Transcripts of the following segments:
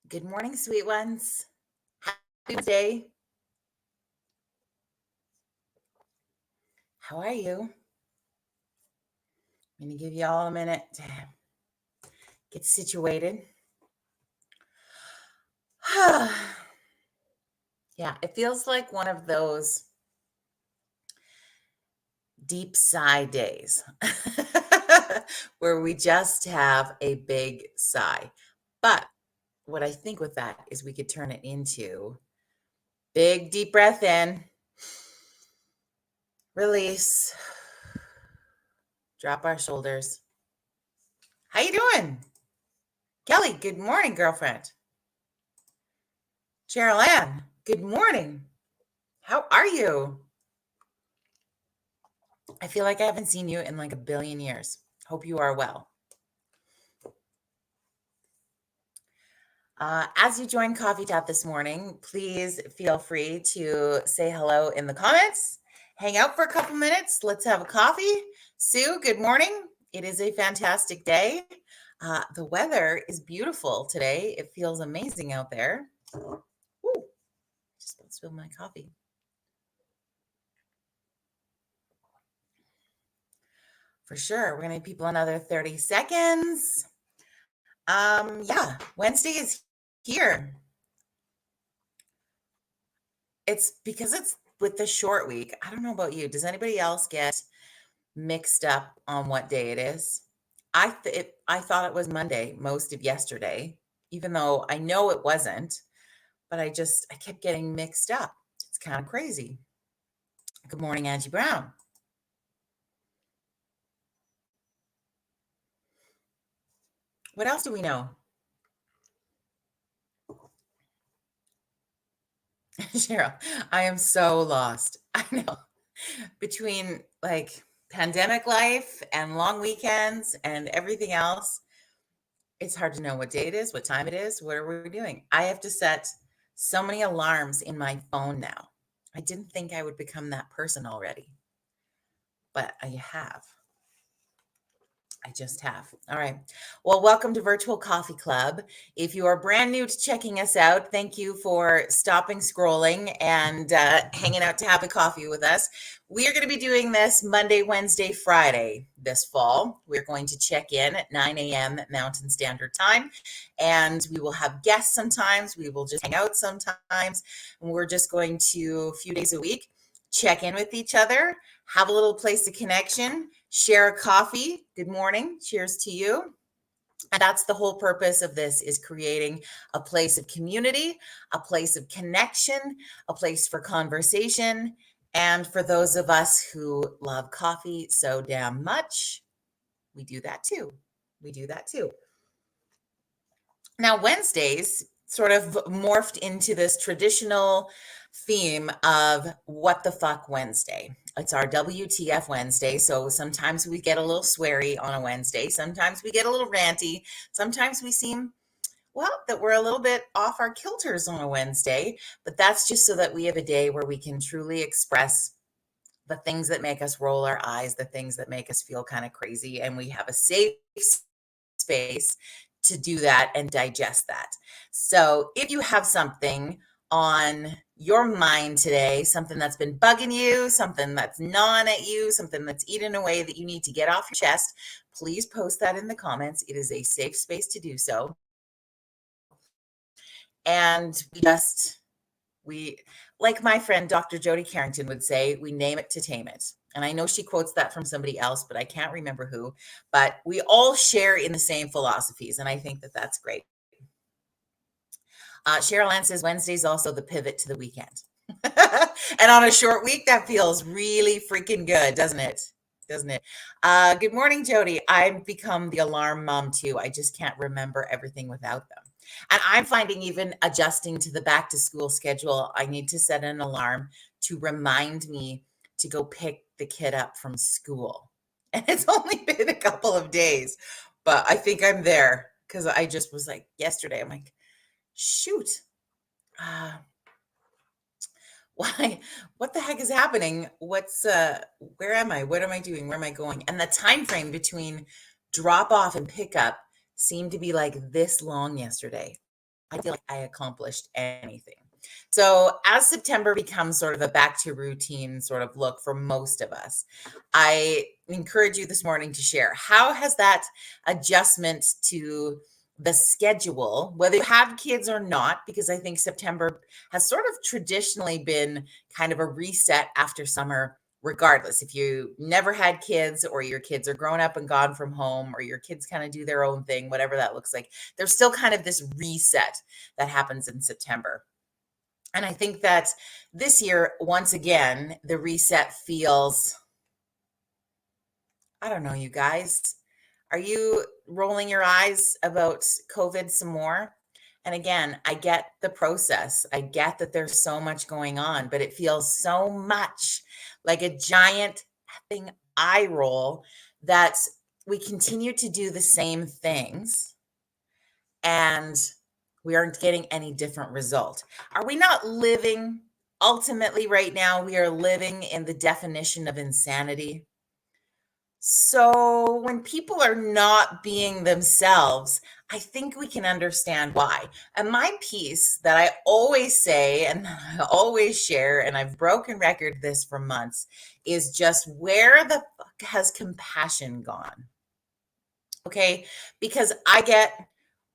Good morning, sweet ones. Happy Wednesday. How are you? I'm going to give you all a minute to get situated. Yeah, it feels like one of those deep sigh days where we just have a big sigh. But what I think with that is we could turn it into big, deep breath in, release, drop our shoulders. How you doing? Kelly, good morning, girlfriend. Cheryl Ann, good morning. How are you? I feel like I haven't seen you in like a billion years. Hope you are well. As you join Coffee Chat this morning, please feel free to say hello in the comments. Hang out for a couple minutes. Let's have a coffee. Sue, good morning. It is a fantastic day. The weather is beautiful today. It feels amazing out there. Woo, just about spilled my coffee. For sure. We're going to have people another 30 seconds. Yeah, Wednesday is here. It's because it's with the short week. I don't know about you. Does anybody else get mixed up on what day it is? I thought it was Monday most of yesterday, even though I know it wasn't, but I kept getting mixed up. It's kind of crazy. Good morning, Angie Brown. What else do we know? Cheryl, I am so lost. I know. Between like pandemic life and long weekends and everything else, it's hard to know what day it is, what time it is, what are we doing? I have to set so many alarms in my phone now. I didn't think I would become that person already, but I have. I just have. All right. Well, welcome to Virtual Coffee Club. If you are brand new to checking us out, thank you for stopping scrolling and hanging out to have a coffee with us. We are going to be doing this Monday, Wednesday, Friday this fall. We're going to check in at 9 a.m. Mountain Standard Time, and we will have guests sometimes. We will just hang out sometimes, and we're just going to, a few days a week, check in with each other, have a little place of connection, share a coffee. Good morning. Cheers to you. And that's the whole purpose of this, is creating a place of community, a place of connection, a place for conversation. And for those of us who love coffee so damn much, we do that too. We do that too. Now, Wednesdays sort of morphed into this traditional theme of What the Fuck Wednesday. It's our WTF Wednesday. So sometimes we get a little sweary on a Wednesday. Sometimes we get a little ranty. Sometimes we seem, well, that we're a little bit off our kilters on a Wednesday. But that's just so that we have a day where we can truly express the things that make us roll our eyes, the things that make us feel kind of crazy. And we have a safe space to do that and digest that. So if you have something on your mind today, something that's been bugging you, something that's gnawing at you, something that's eating away that you need to get off your chest, please post that in the comments. It is a safe space to do so. And we, like my friend Dr. Jody Carrington would say, we name it to tame it. And I know she quotes that from somebody else, but I can't remember who. But we all share in the same philosophies, and I think that that's great. Cheryl Ann says Wednesday's also the pivot to the weekend. And on a short week, that feels really freaking good, doesn't it? Doesn't it? Good morning, Jody. I've become the alarm mom too. I just can't remember everything without them. And I'm finding even adjusting to the back to school schedule, I need to set an alarm to remind me to go pick the kid up from school. And it's only been a couple of days, but I think I'm there because I just was like yesterday, I'm like, shoot, uh, why, what the heck is happening? Where am I? What am I doing? Where am I going? And the time frame between drop off and pickup seemed to be like this long yesterday. I feel like I accomplished anything. So as September becomes sort of a back to routine sort of look for most of us, I encourage you this morning to share how has that adjustment to the schedule, whether you have kids or not, because I think September has sort of traditionally been kind of a reset after summer, regardless. If you never had kids or your kids are grown up and gone from home or your kids kind of do their own thing, whatever that looks like, there's still kind of this reset that happens in September. And I think that this year, once again, the reset feels, I don't know, you guys, are you rolling your eyes about COVID some more? And again, I get the process. I get that there's so much going on, but it feels so much like a giant effing eye roll that we continue to do the same things and we aren't getting any different result. Are we not living ultimately right now? We are living in the definition of insanity. So when people are not being themselves, I think we can understand why. And my piece that I always say and I always share, and I've broken record this for months, is just where the fuck has compassion gone? Okay. Because I get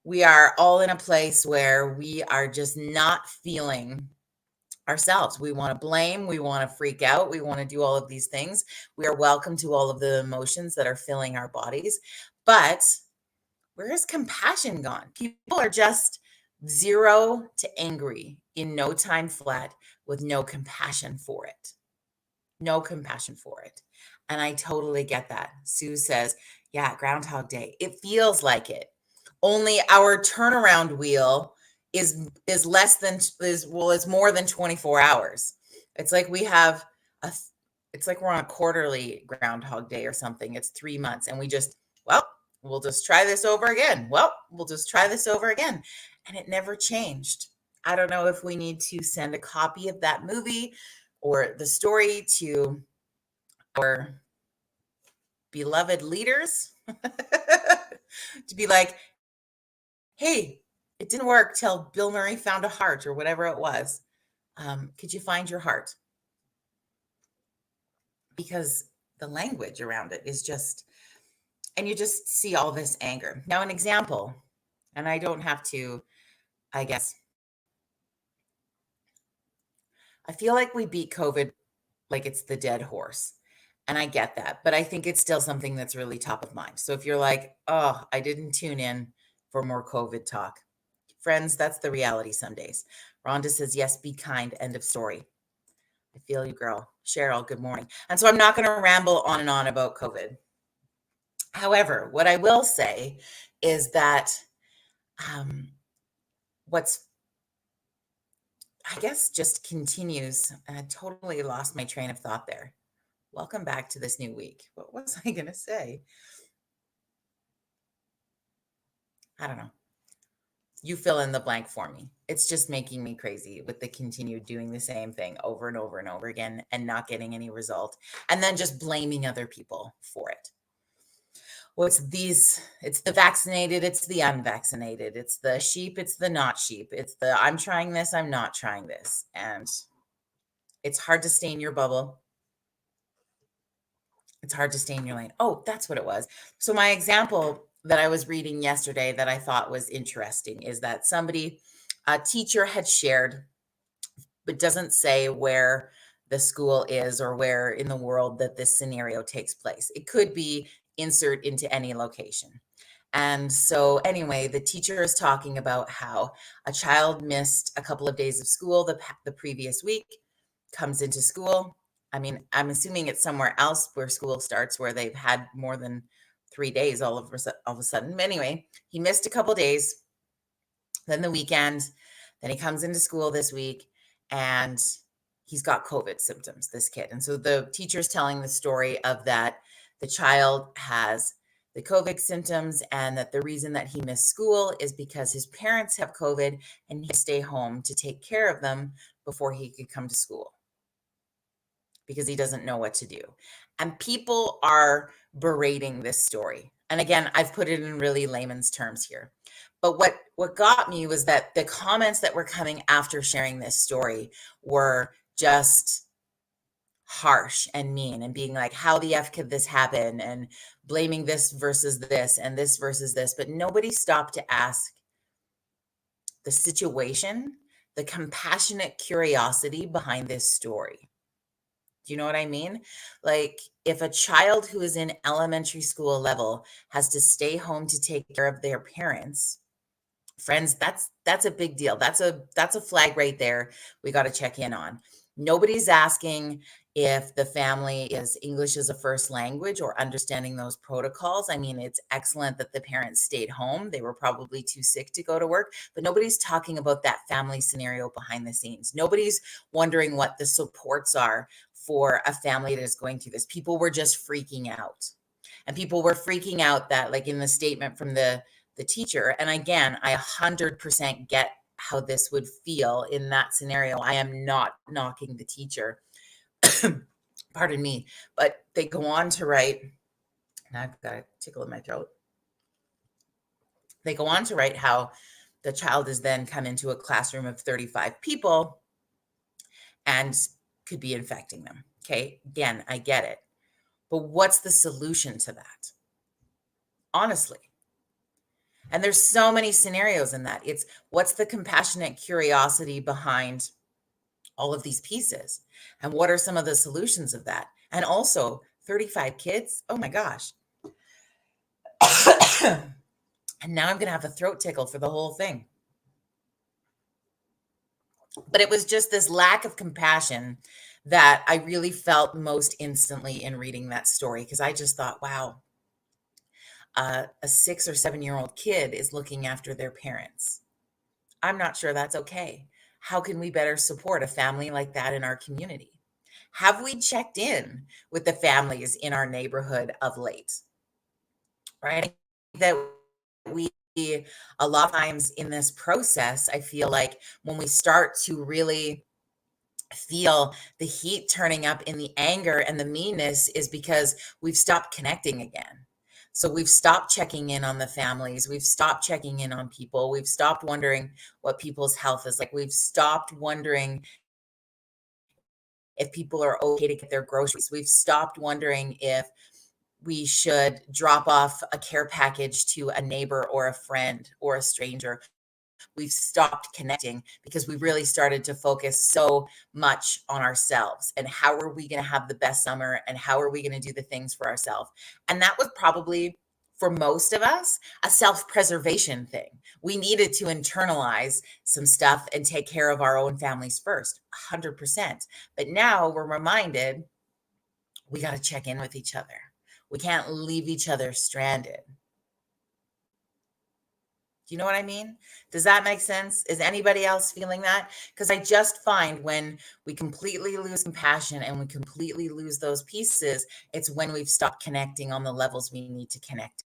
we are all in a place where we are just not feeling ourselves. We want to blame, we want to freak out, we want to do all of these things. We are welcome to all of the emotions that are filling our bodies. But where is compassion gone? People are just 0 to angry in no time flat with no compassion for it. No compassion for it. And I totally get that. Sue says, yeah, Groundhog Day. It feels like it. Only our turnaround wheel is less than is more than 24 hours. It's like we have a it's like we're on a quarterly Groundhog Day or something. It's 3 months and we just, well, we'll just try this over again. Well, we'll just try this over again. And it never changed. I don't know if we need to send a copy of that movie or the story to our beloved leaders to be like, hey, it didn't work till Bill Murray found a heart or whatever it was. Could you find your heart? Because the language around it is just, and you just see all this anger. Now, an example, and I don't have to, I guess, I feel like we beat COVID like it's the dead horse. And I get that, but I think it's still something that's really top of mind. So if you're like, oh, I didn't tune in for more COVID talk, friends, that's the reality some days. Rhonda says, yes, be kind. End of story. I feel you, girl. Cheryl, good morning. And so I'm not going to ramble on and on about COVID. However, what I will say is that what's, I guess, just continues, and I totally lost my train of thought there. Welcome back to this new week. What was I going to say? I don't know. You fill in the blank for me. It's just making me crazy with the continued doing the same thing over and over and over again and not getting any result. And then just blaming other people for it. Well, it's the vaccinated, it's the unvaccinated, it's the sheep, it's the not sheep, it's the I'm trying this, I'm not trying this. And it's hard to stay in your bubble. It's hard to stay in your lane. Oh, that's what it was. So my example that I was reading yesterday that I thought was interesting is that a teacher had shared, but doesn't say where the school is or where in the world that this scenario takes place. It could be insert into any location. And so, anyway, the teacher is talking about how a child missed a couple of days of school the previous week, comes into school. I mean, I'm assuming it's somewhere else where school starts where they've had more than 3 days all of a sudden. But anyway, he missed a couple days, then the weekend, then he comes into school this week and he's got COVID symptoms, this kid. And so the teacher's telling the story of that the child has the COVID symptoms and that the reason that he missed school is because his parents have COVID and he stay home to take care of them before he could come to school. because he doesn't know what to do. And people are berating this story. And again, I've put it in really layman's terms here. But what got me was that the comments that were coming after sharing this story were just harsh and mean and being like, how the F could this happen? And blaming this versus this and this versus this. But nobody stopped to ask the situation, the compassionate curiosity behind this story. Do you know what I mean? Like, if a child who is in elementary school level has to stay home to take care of their parents, friends, that's a big deal. That's a flag right there we got to check in on. Nobody's asking if the family is English as a first language or understanding those protocols. I mean, it's excellent that the parents stayed home. They were probably too sick to go to work, but nobody's talking about that family scenario behind the scenes. Nobody's wondering what the supports are for a family that is going through this. People were just freaking out. And people were freaking out that, like in the statement from the teacher, and again, I 100% get how this would feel in that scenario. I am not knocking the teacher, pardon me, but they go on to write, and I've got a tickle in my throat. They go on to write how the child is then come into a classroom of 35 people and could be infecting them. Okay, again, I get it. But what's the solution to that? Honestly. And there's so many scenarios in that. It's what's the compassionate curiosity behind all of these pieces? And what are some of the solutions of that? And also 35 kids? Oh my gosh. And now I'm going to have a throat tickle for the whole thing. But it was just this lack of compassion that I really felt most instantly in reading that story, because I just thought, wow, a 6 or 7-year-old kid is looking after their parents. I'm not sure that's okay. How can we better support a family like that in our community? Have we checked in with the families in our neighborhood of late? Right? That we, a lot of times in this process, I feel like when we start to really feel the heat turning up in the anger and the meanness is because we've stopped connecting again. So we've stopped checking in on the families. We've stopped checking in on people. We've stopped wondering what people's health is like. We've stopped wondering if people are okay to get their groceries. We've stopped wondering if we should drop off a care package to a neighbor or a friend or a stranger. We've stopped connecting because we really started to focus so much on ourselves and how are we going to have the best summer and how are we going to do the things for ourselves. And that was probably, for most of us, a self-preservation thing. We needed to internalize some stuff and take care of our own families first, 100%. But now we're reminded we got to check in with each other. We can't leave each other stranded. Do you know what I mean? Does that make sense? Is anybody else feeling that? Because I just find when we completely lose compassion and we completely lose those pieces, it's when we've stopped connecting on the levels we need to connect.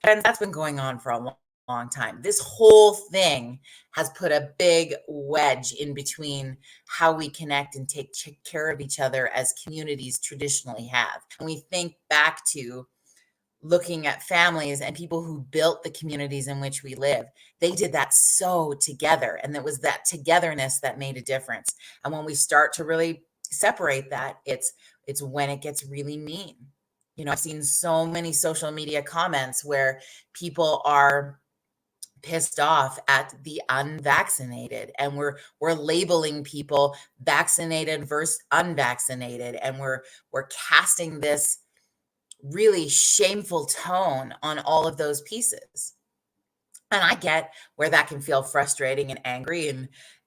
And that's been going on for a long time. This whole thing has put a big wedge in between how we connect and take care of each other as communities traditionally have. And we think back to looking at families and people who built the communities in which we live. They did that so together, and it was that togetherness that made a difference. And when we start to really separate that, it's when it gets really mean. You know, I've seen so many social media comments where people are pissed off at the unvaccinated, and we're labeling people vaccinated versus unvaccinated, and we're casting this really shameful tone on all of those pieces. And I get where that can feel frustrating and angry,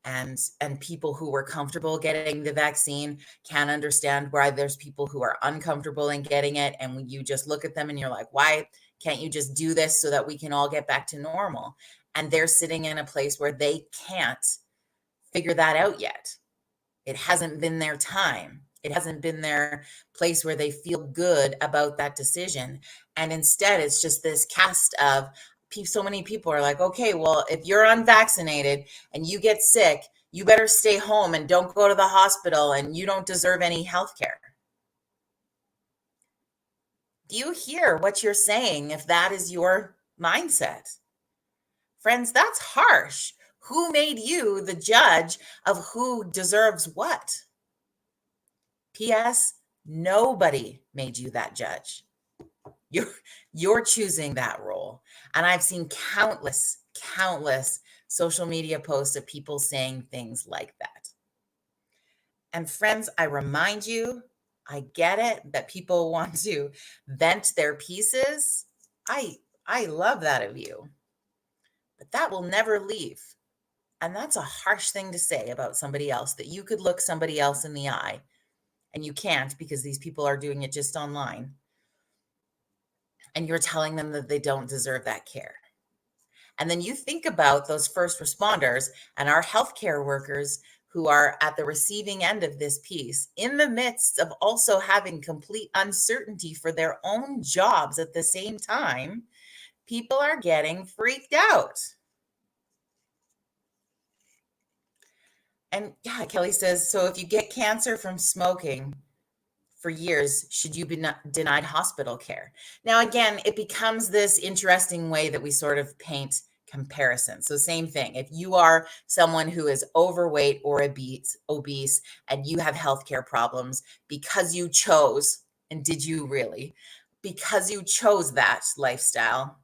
and people who were comfortable getting the vaccine can understand why there's people who are uncomfortable in getting it. And when you just look at them and you're like, why can't you just do this so that we can all get back to normal? And they're sitting in a place where they can't figure that out yet. It hasn't been their time. It hasn't been their place where they feel good about that decision. And instead, it's just this cast of so many people are like, okay, well, if you're unvaccinated and you get sick, You better stay home and don't go to the hospital and you don't deserve any health care. Do you hear what you're saying if that is your mindset? Friends, that's harsh. Who made you the judge of who deserves what? P.S. Nobody made you that judge. You're choosing that role. And I've seen countless social media posts of people saying things like that. And friends, I remind you, I get it that people want to vent their pieces. I love that of you. But that will never leave. And that's a harsh thing to say about somebody else, that you could look somebody else in the eye and you can't because these people are doing it just online. And you're telling them that they don't deserve that care. And then you think about those first responders and our healthcare workers who are at the receiving end of this piece, in the midst of also having complete uncertainty for their own jobs at the same time. People are getting freaked out. And yeah, Kelly says, so if you get cancer from smoking for years, should you be denied hospital care? Now, again, it becomes this interesting way that we sort of paint comparison. So same thing. If you are someone who is overweight or obese and you have healthcare problems because you chose, and did you really, because you chose that lifestyle,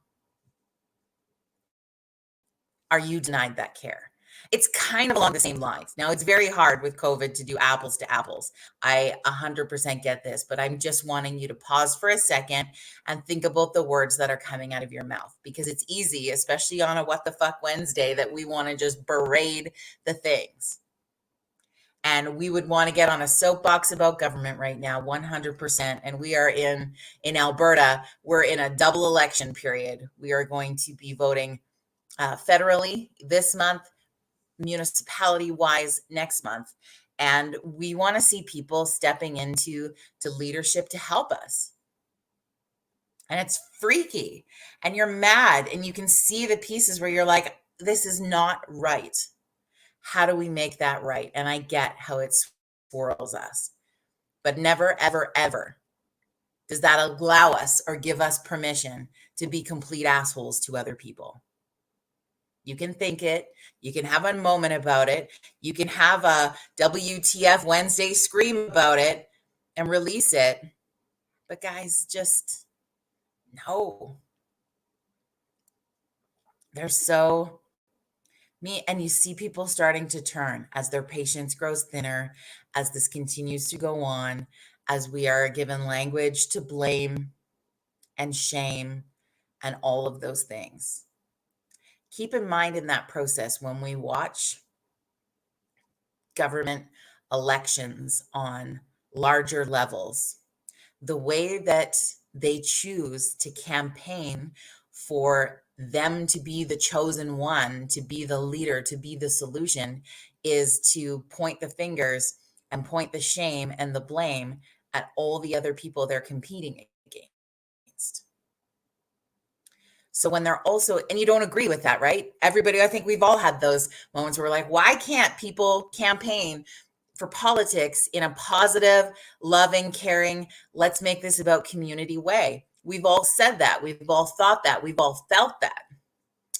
are you denied that care? It's kind of along the same lines. Now, it's very hard with COVID to do apples to apples. I 100% get this, but I'm just wanting you to pause for a second and think about the words that are coming out of your mouth, because it's easy, especially on a What the Fuck Wednesday, that we want to just berate the things. And we would want to get on a soapbox about government right now, 100%. And we are in Alberta, we're in a double election period. We are going to be voting federally this month, municipality wise next month. And we want to see people stepping into leadership to help us. And it's freaky. And you're mad. And you can see the pieces where you're like, this is not right. How do we make that right? And I get how it swirls us. But never, ever, ever does that allow us or give us permission to be complete assholes to other people. You can think it. You can have a moment about it. You can have a WTF Wednesday scream about it and release it. But guys, just no. They're so me. And you see people starting to turn as their patience grows thinner, as this continues to go on, as we are given language to blame and shame and all of those things. Keep in mind in that process when we watch government elections on larger levels, the way that they choose to campaign for them to be the chosen one, to be the leader, to be the solution, is to point the fingers and point the shame and the blame at all the other people they're competing against. So when they're also, and you don't agree with that, right? Everybody, I think we've all had those moments where we're like, why can't people campaign for politics in a positive, loving, caring, let's make this about community way? We've all said that. We've all thought that. We've all felt that.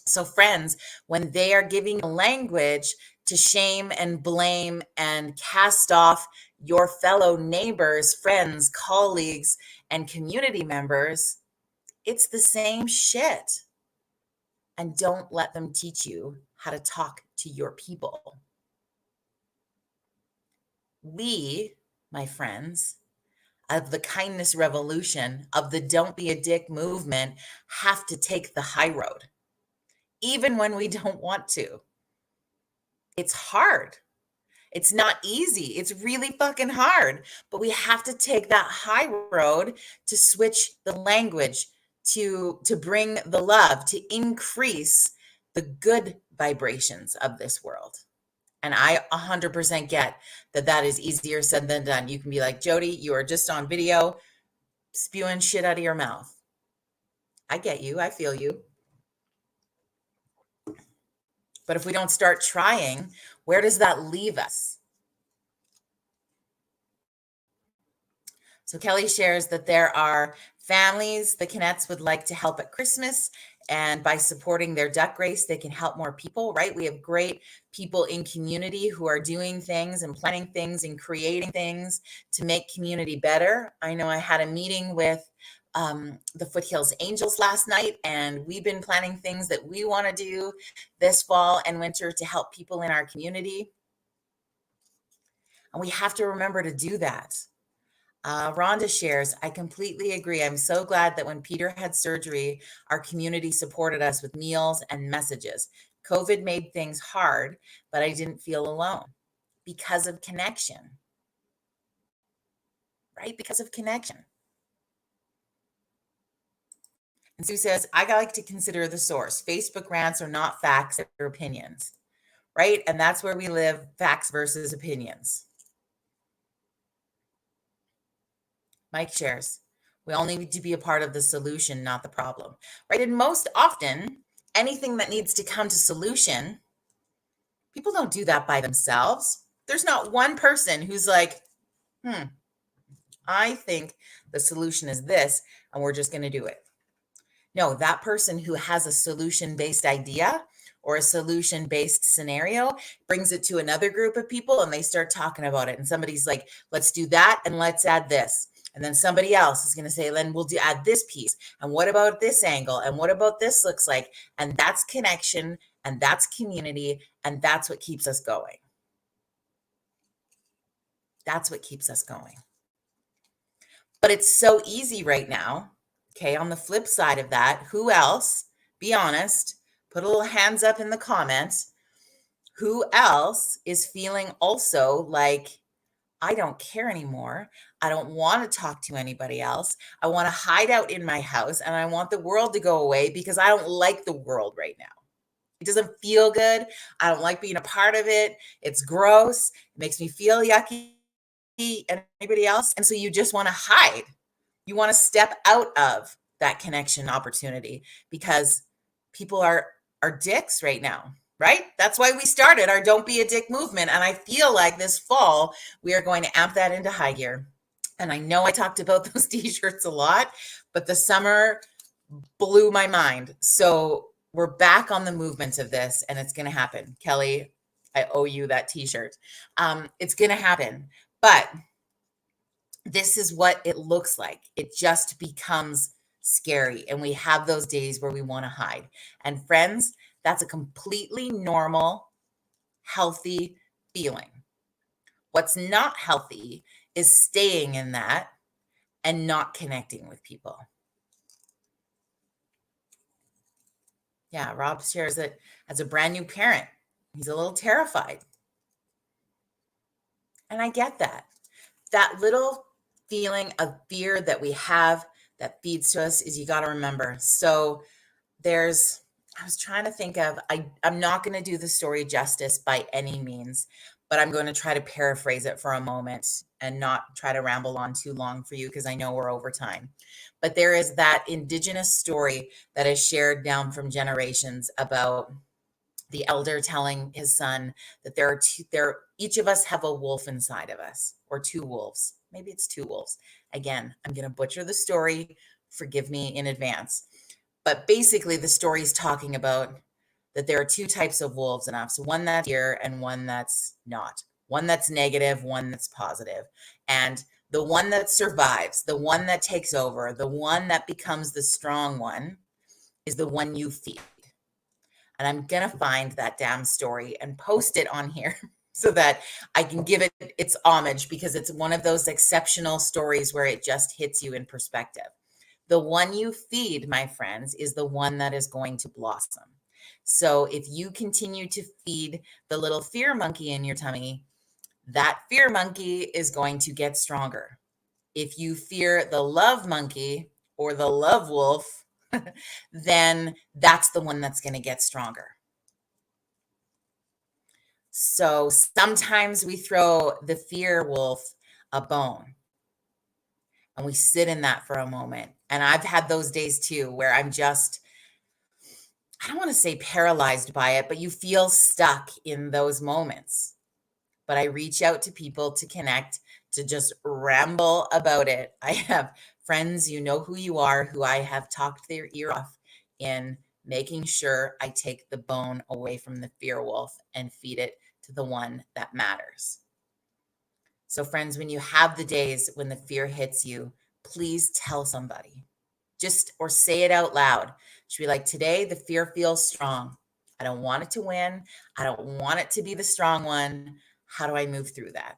So friends, when they are giving language to shame and blame and cast off your fellow neighbors, friends, colleagues, and community members, it's the same shit. And don't let them teach you how to talk to your people. We, my friends, of the kindness revolution, of the don't be a dick movement, have to take the high road, even when we don't want to. It's hard. It's not easy. It's really fucking hard. But we have to take that high road to switch the language, to bring the love, to increase the good vibrations of this world. And I 100% get that is easier said than done. You can be like, Jody, you are just on video spewing shit out of your mouth. I get you. I feel you. But if we don't start trying, Where does that leave us? So Kelly shares that there are families the Canettes would like to help at Christmas, and by supporting their duck race, they can help more people, right? We have great people in community who are doing things and planning things and creating things to make community better. I know I had a meeting with the Foothills Angels last night, and we've been planning things that we want to do this fall and winter to help people in our community. And we have to remember to do that. Rhonda shares, I completely agree. I'm so glad that when Peter had surgery, our community supported us with meals and messages. COVID made things hard, but I didn't feel alone because of connection, right? Because of connection. And Sue says, I like to consider the source. Facebook rants are not facts, they're opinions, right? And that's where we live, facts versus opinions. Mike shares, we all need to be a part of the solution, not the problem, right? And most often, anything that needs to come to solution, people don't do that by themselves. There's not one person who's like, I think the solution is this, and we're just going to do it. No, that person who has a solution-based idea or a solution-based scenario brings it to another group of people and they start talking about it. And somebody's like, let's do that and let's add this. And then somebody else is going to say, then we'll add this piece. And what about this angle? And what about this looks like? And that's connection and that's community. And that's what keeps us going. That's what keeps us going. But it's so easy right now. Okay. On the flip side of that, who else, be honest, put a little hands up in the comments. Who else is feeling also like, I don't care anymore. I don't want to talk to anybody else. I want to hide out in my house and I want the world to go away because I don't like the world right now. It doesn't feel good. I don't like being a part of it. It's gross. It makes me feel yucky and anybody else. And so you just want to hide. You want to step out of that connection opportunity because people are dicks right now. Right? That's why we started our Don't Be a Dick movement. And I feel like this fall, we are going to amp that into high gear. And I know I talked about those t-shirts a lot, but the summer blew my mind. So we're back on the movement of this and it's going to happen. Kelly, I owe you that t-shirt. It's going to happen. But this is what it looks like. It just becomes scary. And we have those days where we want to hide. And friends, that's a completely normal, healthy feeling. What's not healthy is staying in that and not connecting with people. Yeah, Rob shares it as a brand new parent. He's a little terrified. And I get that. That little feeling of fear that we have that feeds to us is you got to remember. So I was trying to think of, I'm not going to do the story justice by any means, but I'm going to try to paraphrase it for a moment and not try to ramble on too long for you because I know we're over time. But there is that Indigenous story that is shared down from generations about the elder telling his son that each of us have a wolf inside of us, or two wolves. Maybe it's two wolves. Again, I'm going to butcher the story. Forgive me in advance. But basically, the story is talking about that there are two types of wolves in us, one that's here and one that's not, one that's negative, one that's positive. And the one that survives, the one that takes over, the one that becomes the strong one is the one you feed. And I'm going to find that damn story and post it on here so that I can give it its homage because it's one of those exceptional stories where it just hits you in perspective. The one you feed, my friends, is the one that is going to blossom. So if you continue to feed the little fear monkey in your tummy, that fear monkey is going to get stronger. If you fear the love monkey or the love wolf, then that's the one that's going to get stronger. So sometimes we throw the fear wolf a bone and we sit in that for a moment. And I've had those days too, where I'm just I don't want to say paralyzed by it, but you feel stuck in those moments. But I reach out to people to connect, to just ramble about it. I have friends, you know who you are, who I have talked their ear off in making sure I take the bone away from the fear wolf and feed it to the one that matters. So, friends, when you have the days when the fear hits you, please tell somebody. Just or say it out loud. Should be like, today the fear feels strong. I don't want it to win. I don't want it to be the strong one. How do I move through that?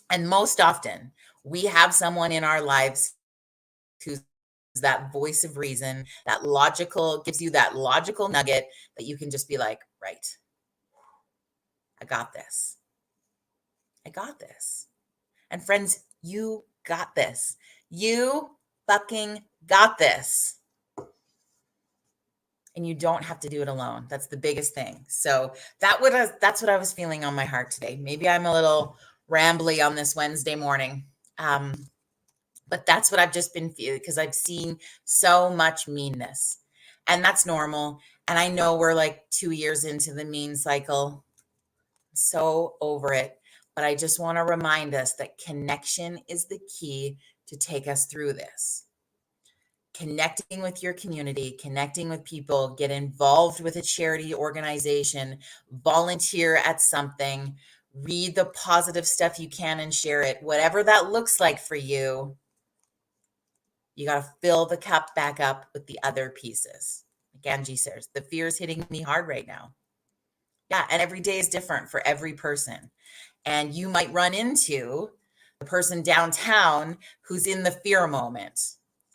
And most often, we have someone in our lives who's that voice of reason, that logical, gives you that logical nugget that you can just be like, right, I got this. I got this. And friends, you got this. You fucking got this. And you don't have to do it alone. That's the biggest thing. So that's what I was feeling on my heart today. Maybe I'm a little rambly on this Wednesday morning. But that's what I've just been feeling because I've seen so much meanness. And that's normal. And I know we're like 2 years into the mean cycle. So over it. But I just want to remind us that connection is the key to take us through this. Connecting with your community, connecting with people, get involved with a charity organization, volunteer at something, read the positive stuff you can and share it. Whatever that looks like for you, you got to fill the cup back up with the other pieces. Like Angie says, the fear is hitting me hard right now. Yeah, and every day is different for every person. And you might run into the person downtown who's in the fear moment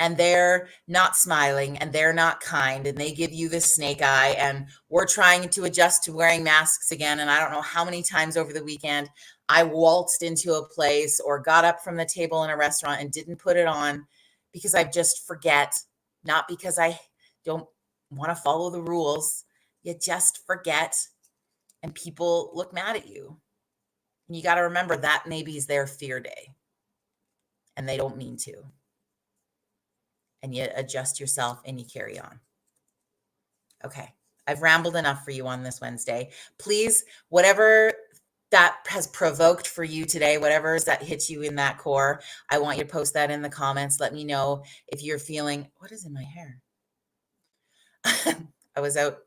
and they're not smiling and they're not kind and they give you the snake eye and we're trying to adjust to wearing masks again. And I don't know how many times over the weekend I waltzed into a place or got up from the table in a restaurant and didn't put it on because I just forget, not because I don't want to follow the rules. You just forget and people look mad at you. And you got to remember that maybe is their fear day and they don't mean to. And you adjust yourself and you carry on. Okay. I've rambled enough for you on this Wednesday. Please, whatever that has provoked for you today, whatever is that hits you in that core, I want you to post that in the comments. Let me know if you're feeling, what is in my hair? I was out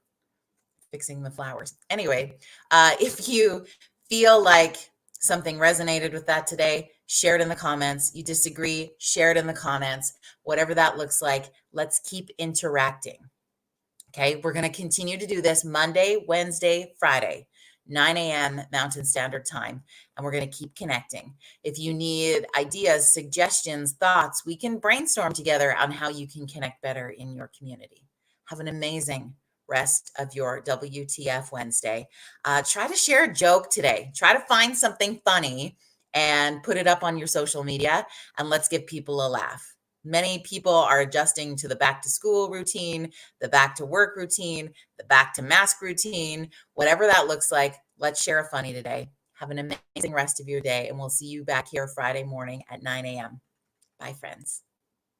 fixing the flowers. Anyway, if you feel like something resonated with that today, share it in the comments. You disagree, share it in the comments. Whatever that looks like, let's keep interacting. Okay, we're going to continue to do this Monday, Wednesday, Friday, 9 a.m. Mountain Standard Time, and we're going to keep connecting. If you need ideas, suggestions, thoughts, we can brainstorm together on how you can connect better in your community. Have an amazing rest of your WTF Wednesday. Try to share a joke today. Try to find something funny and put it up on your social media, and let's give people a laugh. Many people are adjusting to the back to school routine, the back to work routine, the back to mask routine, whatever that looks like. Let's share a funny today. Have an amazing rest of your day, and we'll see you back here Friday morning at 9 a.m. Bye, friends.